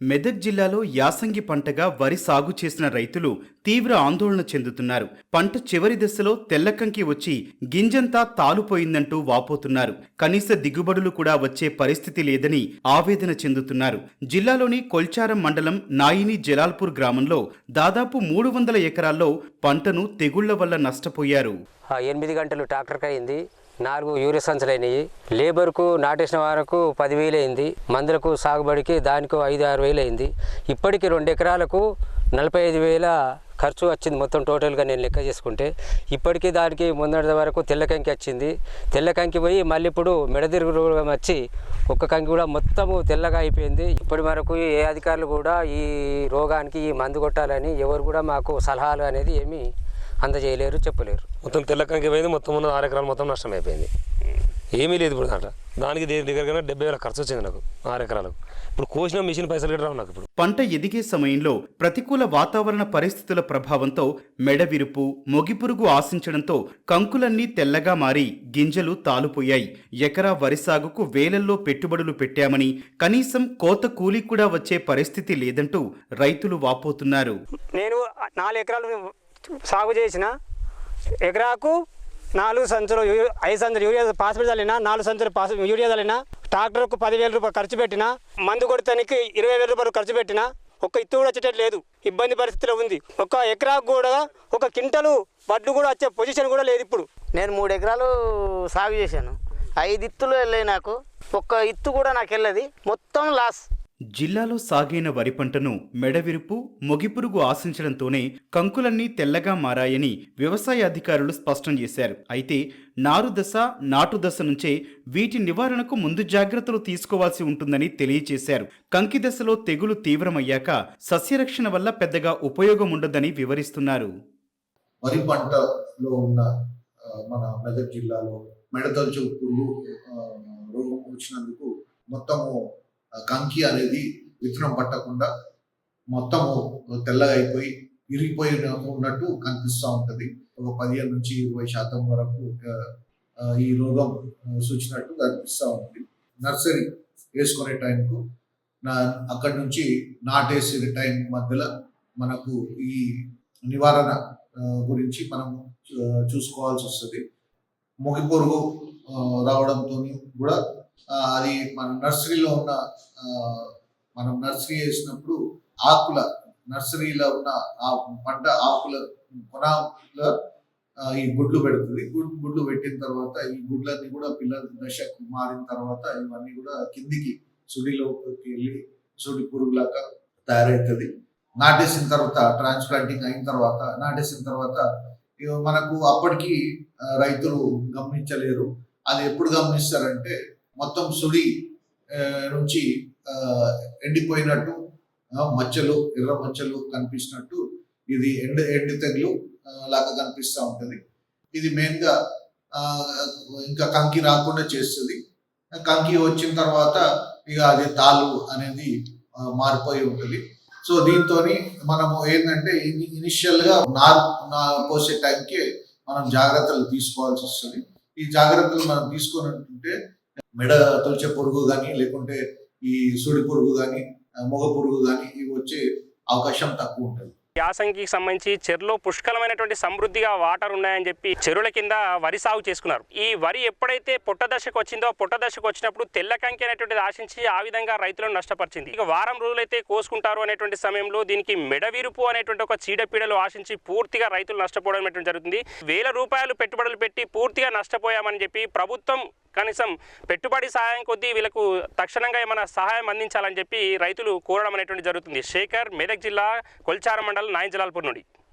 మెదక్ జిల్లాలో యాసంగి పంటగా వరి సాగు చేసిన రైతులు తీవ్ర ఆందోళన చెందుతున్నారు. పంట చివరి దశలో తెల్లకంకి వచ్చి గింజంతా తాలుపోయిందంటూ వాపోతున్నారు. కనీస దిగుబడులు కూడా వచ్చే పరిస్థితి లేదని ఆవేదన చెందుతున్నారు. జిల్లాలోని కొల్చారం మండలం నాయిని జలాల్పూర్ గ్రామంలో దాదాపు 300 ఎకరాల్లో పంటను తెగుళ్ల వల్ల నష్టపోయారు. 8 గంటలు ట్రాక్టర్కి అయింది. 4 యూరియా సంచులు అయినాయి. లేబర్కు నాటేసిన వరకు 10,000 అయింది. మందులకు సాగుబడికి దానికి 5-6 వేలు అయింది. ఇప్పటికి 2 ఎకరాలకు 45,000 ఖర్చు వచ్చింది. మొత్తం టోటల్గా నేను లెక్క చేసుకుంటే ఇప్పటికీ దానికి ముందటి వరకు తెల్లకంకి వచ్చింది. తెల్లకంకి పోయి మళ్ళీ ఇప్పుడు మెడదిరుగు రోగం వచ్చి ఒక్క కంకి కూడా మొత్తము తెల్లగా అయిపోయింది. ఇప్పటి వరకు ఏ అధికారులు కూడా ఈ రోగానికి ఈ మందు కొట్టాలని ఎవరు కూడా మాకు సలహాలు అనేది ఏమీ అందజేయలేరు, చెప్పలేరు. మొత్తం తెల్లకంకి పోయింది. మొత్తం ఉన్న 6 ఎకరాలు మొత్తం నష్టం అయిపోయింది. ఏమీ లేదు ఇప్పుడు దానికి దగ్గరగా 70,000 ఖర్చు వచ్చింది నాకు 6 ఎకరాలకు. ఇప్పుడు కోసిన మిషన్ పైసలు కూడా రావు నాకు. ఇప్పుడు పంట ఎదిగే సమయంలో ప్రతికూల వాతావరణ పరిస్థితుల ప్రభావంతో మెడవిరుపు, మొగిపురుగు ఆశించడంతో కంకులన్నీ తెల్లగా మారి గింజలు తాలుపోయాయి. ఎకరా వరి సాగుకు వేలల్లో పెట్టుబడులు పెట్టామని కనీసం కోత కూలి కూడా వచ్చే పరిస్థితి లేదంటూ రైతులు వాపోతున్నారు. నేను 4 ఎకరాలు సాగు చేసిన, ఎకరాకు 4 సంచులు 5 సంచులు యూరియా పాస్పేట్ చల్లిన, 4 సంచులు యూరియా చల్లిన, ట్రాక్టర్కు 10,000 రూపాయలు ఖర్చు పెట్టిన, మందు కొడతానికి 20,000 రూపాయలు ఖర్చు పెట్టిన. ఒక్క ఇత్తు కూడా వచ్చేటట్టు లేదు, ఇబ్బంది పరిస్థితిలో ఉంది. ఒక ఎకరాకు కూడా 1 క్వింటలు వడ్లు కూడా వచ్చే పొజిషన్ కూడా లేదు. ఇప్పుడు నేను 3 ఎకరాలు సాగు చేశాను. 5 ఇత్తులు వెళ్ళాయి నాకు. 1 ఇత్తు కూడా నాకు వెళ్ళది, మొత్తం లాస్. జిల్లాలో సాగైన వరి పంటను మెడవిరుపు, మొగిపురుగు ఆశించడంతోనే కంకులన్నీ తెల్లగా మారాయని వ్యవసాయ అధికారులు స్పష్టం చేశారు. అయితే నారు దశ, నాటు దశ నుంచే వీటి నివారణకు ముందు జాగ్రత్తలు తీసుకోవాల్సి ఉంటుందని తెలియజేశారు. కంకి దశలో తెగులు తీవ్రమయ్యాక సస్యరక్షణ వల్ల పెద్దగా ఉపయోగం ఉండదని వివరిస్తున్నారు. వరి పంటలో ఉన్న మన మెదక్ జిల్లాలో మెడతొలుచు పురుగు రోగం వచ్చినందుకు మొత్తము కంకి అనేది విత్తనం పట్టకుండా మొత్తము తెల్లగా అయిపోయి ఇరిగిపోయి ఉన్నట్టు కనిపిస్తూ ఉంటుంది. ఒక 15-20% వరకు ఈ రోగం సూచినట్టు కనిపిస్తూ ఉంటుంది. నర్సరీ వేసుకునే టైంకు అక్కడి నుంచి నాటేసే టైం మధ్యలో మనకు ఈ నివారణ గురించి మనం చూసుకోవాల్సి వస్తుంది. మొగిపురుగు రావడంతో కూడా అది మన నర్సరీలో ఉన్న మనం నర్సరీ వేసినప్పుడు నర్సరీలో ఉన్న పంట ఆకుల కొనలో ఈ గుడ్లు పెడుతుంది. గుడ్లు పెట్టిన తర్వాత ఈ గుడ్లన్నీ కూడా పిల్లల దశకు మారిన తర్వాత ఇవన్నీ కూడా కిందికి సుడిలోకి వెళ్ళి సుడి పురుగులాగా తయారవుతుంది. నాటేసిన తర్వాత ట్రాన్స్ప్లాంటింగ్ అయిన తర్వాత నాటేసిన తర్వాత మనకు అప్పటికి రైతులు గమనించలేరు. అది ఎప్పుడు గమనిస్తారంటే మొత్తం సుడి నుంచి ఎండిపోయినట్టు మచ్చలు, ఎర్ర మచ్చలు కనిపిస్తున్నట్టు ఇది ఎండి తెగులు లాగా కనిపిస్తూ ఉంటుంది. ఇది మెయిన్గా ఇంకా కంకి రాకుండా చేస్తుంది. కంకి వచ్చిన తర్వాత ఇక అది తాలు అనేది మారిపోయి ఉంటుంది. సో దీంతో మనము ఏంటంటే ఇనిషియల్గా నారు పోసే టైంకి మనం జాగ్రత్తలు తీసుకోవాల్సి వస్తుంది. ఈ జాగ్రత్తలు మనం తీసుకున్నట్టుంటే మెడ తొలిచే పురుగు కానీ లేకుంటే ఈ సుడి పురుగు కానీ మొగ పురుగు కానీ ఇవి వచ్చే అవకాశం తక్కువ ఉంటుంది. యాసంగికి సంబంధించి చెరువులో పుష్కలమైనటువంటి సమృద్ధిగా వాటర్ ఉన్నాయని చెప్పి చెరువుల కింద వరి సాగు చేసుకున్నారు. ఈ వరి ఎప్పుడైతే పొట్ట దశకు వచ్చిందో పొట్ట దశకు వచ్చినప్పుడు తెల్లకంకి అనేటువంటిది ఆశించి ఆ విధంగా రైతులను నష్టపరిచింది. ఇక వారం రోజులైతే కోసుకుంటారు అనేటువంటి సమయంలో దీనికి మెడవిరుపు అనేటువంటి ఒక చీడపీడలు ఆశించి పూర్తిగా రైతులు నష్టపోవడం అనేటువంటి జరుగుతుంది. 1,000 రూపాయలు పెట్టుబడులు పెట్టి పూర్తిగా నష్టపోయామని చెప్పి ప్రభుత్వం కనీసం పెట్టుబడి సహాయం కొద్దీ వీళ్ళకు తక్షణంగా ఏమైనా సహాయం అందించాలని చెప్పి రైతులు కోరడం అనేటువంటి జరుగుతుంది. శేఖర్, మెదక్ జిల్లా కొల్చారం మండలం నాయిని జలాల్పూర్ నుండి.